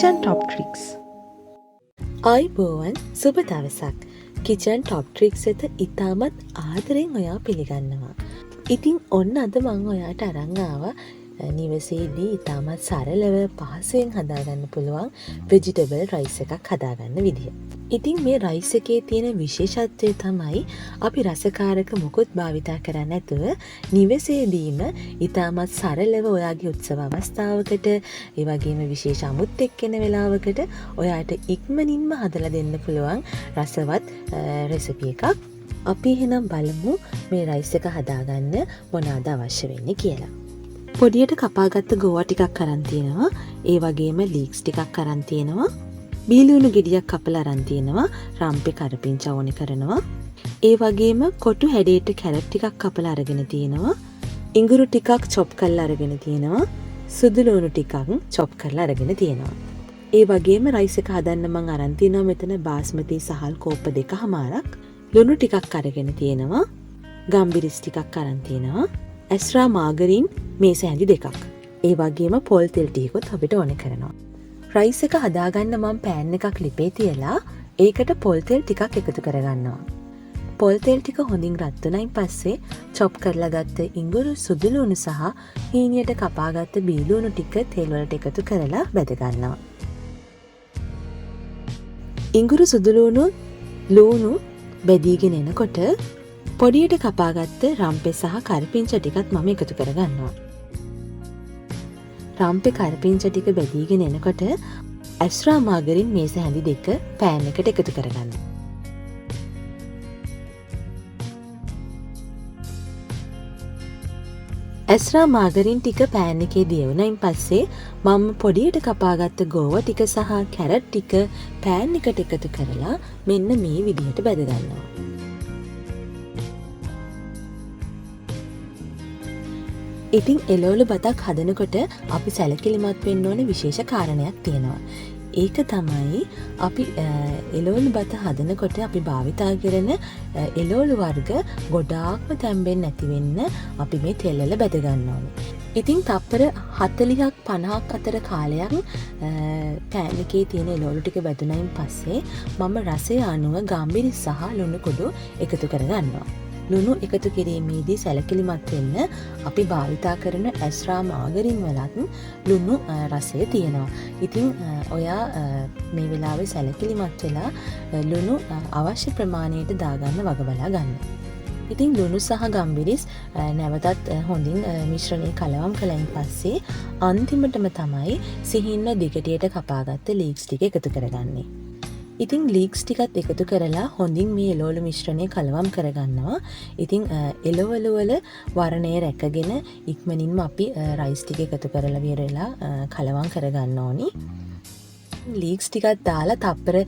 Kitchen Top Tricks. ආයුබෝවන් සුබ දවසක්. කිචන් ටොප් ට්‍රික්ස් වෙත ඉතාමත් ආදරෙන් ඔයා පිළිගන්නවා. ඉතින් ඔන්න අද මං ඔයාට අරන් ආවා නිවසේදී ඉතාමත් සරලව පහසුවෙන් හදාගන්න පුළුවන් vegetable rice එකක් හදාගන්න විදිය. ඉතින් මේ රයිස් එකේ තියෙන විශේෂත්වය තමයි අපි රසකාරක මොකුත් භාවිතා කරන්නේ නැතුව නිවසේදීම ඉතාමත් සරලව ඔයාගේ උත්සව අවස්ථාවකට ඒ වගේම විශේෂ අමුත් එක්කෙන වෙලාවකට ඔයාට ඉක්මනින්ම හදලා දෙන්න පුළුවන් රසවත් රෙසිපි එකක්. අපි එහෙනම් බලමු මේ රයිස් එක හදාගන්න මොනවාද අවශ්‍ය වෙන්නේ කියලා. පොඩියට කපාගත්ත ගෝවා ටිකක් අරන් තියෙනවා. ඒ වගේම ලීක්ස් ටිකක් අරන් තියෙනවා. බීලුණු ගෙඩියක් කපලා අරන් තියෙනවා. රම්පේ කරපිංචා ඕනේ කරනවා. ඒ වගේම කොටු හැඩයට කැරට් ටිකක් කපලා අරගෙන තියෙනවා. ඉඟුරු ටිකක් චොප් කරලා අරගෙන තියෙනවා. සුදු ලුණු ටිකක් චොප් කරලා අරගෙන තියෙනවා. ඒ වගේම රයිස් එක හදන්න මම අරන් තියෙනවා මෙතන බාස්මති සහල් කෝප්ප 2කමාරක්. ලුණු ටිකක් අරගෙන තියෙනවා. ගම්බිරිස් ටිකක් අරන් තියෙනවා. ඇස්රා මාගරින් මේස හැඳි 2ක්. ඒ වගේම පොල් තෙල් ටිකකුත් අපිට ඕනේ කරනවා. රයිස් එක හදාගන්න මම පෑන් එකක් ලිපේ තියලා ඒකට පොල් තෙල් ටිකක් එකතු කරගන්නවා. පොල් තෙල් ටික හොඳින් රත් වුණයින් පස්සේ චොප් කරලා ගත්ත ඉඟුරු සුදු ලුණු සහ හීනියට කපාගත්ත බීලුණු ටික තෙල් වලට එකතු කරලා බැද ගන්නවා. ඉඟුරු සුදු ලුණු බැදීගෙන එනකොට පොඩියට කපාගත්ත රම්පේ සහ කරපිංචා ටිකත් මම එකතු කරගන්නවා. රම්පේ කරපිංචා ටික බැදීගෙන එනකොට ඇස්රා මාගරින් මේස හැඳි 2 පෑන් එකට එකතු කරගන්න. ඇස්රා මාගරින් ටික පෑන් එකේ දියවුණයින් පස්සේ මම පොඩියට කපාගත්ත ගෝවා ටික සහ කැරට් ටික පෑන් එකට එකතු කරලා මෙන්න මේ විදිහට බැද ගන්නවා. ඉතින් එළවලු බතක් හදනකොට අපි සැලකිලිමත් වෙන්න ඕනේ විශේෂ කාරණයක් තියෙනවා. ඒක තමයි අපි එළවලු බත හදනකොට අපි භාවිතා කරන එළවලු වර්ග ගොඩාක්ම තැම්බෙන්නේ නැති වෙන්න අපි මේ තෙල් වල බැද ගන්න ඕනේ. ඉතින් තප්පර 40ක් 50ක් අතර කාලයක් පෑන් එකේ තියෙන එළවලු ටික බැදුනයින් පස්සේ මම රසය අනුව ගම්බිරිස් සහ ලුණු කුඩු එකතු කරගන්නවා. ලුණු එකතු කිරීමේදී සැලකිලිමත් වෙන්න අපි භාවිතා කරන ඇස්රා මාගරින් වලත් ලුණු රසය තියෙනවා. ඉතින් ඔයා මේ වෙලාවේ සැලකිලිමත් වෙලා ලුණු අවශ්‍ය ප්‍රමාණයට දාගන්න වග බලා ගන්න. ඉතින් ලුණු සහ ගම්බිරිස් නැවතත් හොඳින් මිශ්‍රණය කලවම් කළයින් පස්සේ අන්තිමටම තමයි සිහින්න දිගටියට කපාගත්ත ලීක්ස් ටික එකතු කරගන්නේ. ඉතින් ලීක්ස් ටිකත් එකතු කරලා හොඳින් මේ එළවලු මිශ්‍රණය කලවම් කරගන්නවා. ඉතින් එළවලු වල වර්ණය රැකගෙන ඉක්මනින්ම අපි රයිස් ටික එකතු කරලා විරලා කලවම් කරගන්න ඕනි. ලීක්ස් ටිකත් දාලා තප්පර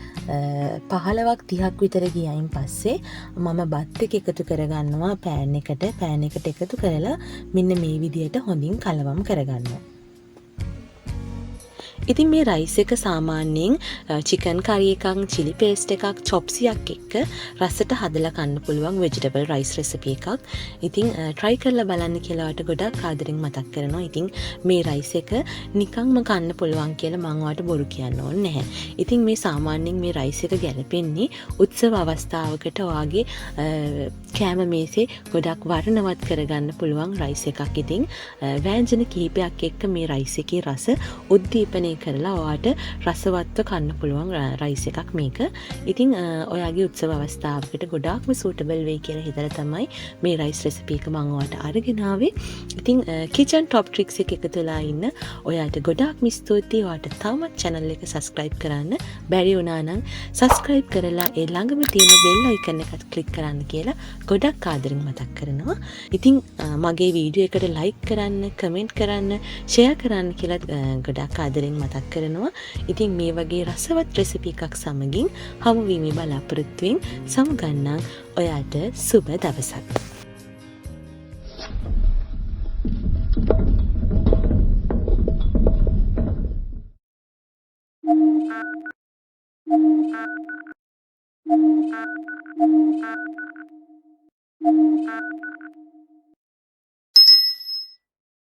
15ක් 30ක් විතර ගියයින් පස්සේ මම බත් එක එකතු කරගන්නවා පෑන් එකට එකතු කරලා මෙන්න මේ විදියට හොඳින් කලවම් කරගන්නවා. ඉතින් මේ රයිස් එක සාමාන්‍යයෙන් චිකන් කරි එකක්, චිලි පේස්ට් එකක්, චොප්සියක් එක්ක රසට හදලා කන්න පුළුවන් vegetable rice recipe එකක්. ඉතින් try කරලා බලන්න කියලා ඔයාලට ගොඩක් ආදරෙන් මතක් කරනවා. ඉතින් මේ රයිස් එක නිකන්ම කන්න පුළුවන් කියලා මම ඔයාලට බොරු කියන්න ඕනේ නැහැ. ඉතින් මේ සාමාන්‍යයෙන් මේ රයිස් එක ගැලපෙන්නේ උත්සව අවස්ථාවකට ඔයාගේ කෑම මේසේ ගොඩක් වර්ණවත් කරගන්න පුළුවන් රයිස් එකක්. ඉතින් ව්‍යංජන කිහිපයක් එක්ක මේ රයිස් එකේ රස උද්දීපනය කරලා ඔයාට රසවත්ව කන්න පුළුවන් රයිස් එකක් මේක. ඉතින් ඔයාගේ උත්සව අවස්ථාවකට ගොඩාක්ම සූටබල් වෙයි කියලා හිතලා තමයි මේ රයිස් රෙසිපි එක මම ඔයාට අරගෙන ආවේ. ඉතින් කිචන් টොප් ට්‍රික්ස් එක එකතු වෙලා ඉන්න ඔයාට ගොඩාක්ම ස්තුතියි. ඔයාට තාමත් channel එක subscribe කරන්න බැරි වුණා නම් subscribe කරලා ඒ ළඟම තියෙන bell icon එකත් click කරන්න කියලා ගොඩක් ආදරෙන් මතක් කරනවා. ඉතින් මගේ වීඩියෝ එකට like කරන්න, comment කරන්න, share කරන්න කියලා ගොඩක් ආදරෙන් මතක් කරනවා. ඉතින් මේ වගේ රසවත් රෙසිපි එකක් සමගින් හමු වීමේ බලාපොරොත්තුවෙන් සමුගන්නම්. ඔයාට සුබ දවසක්.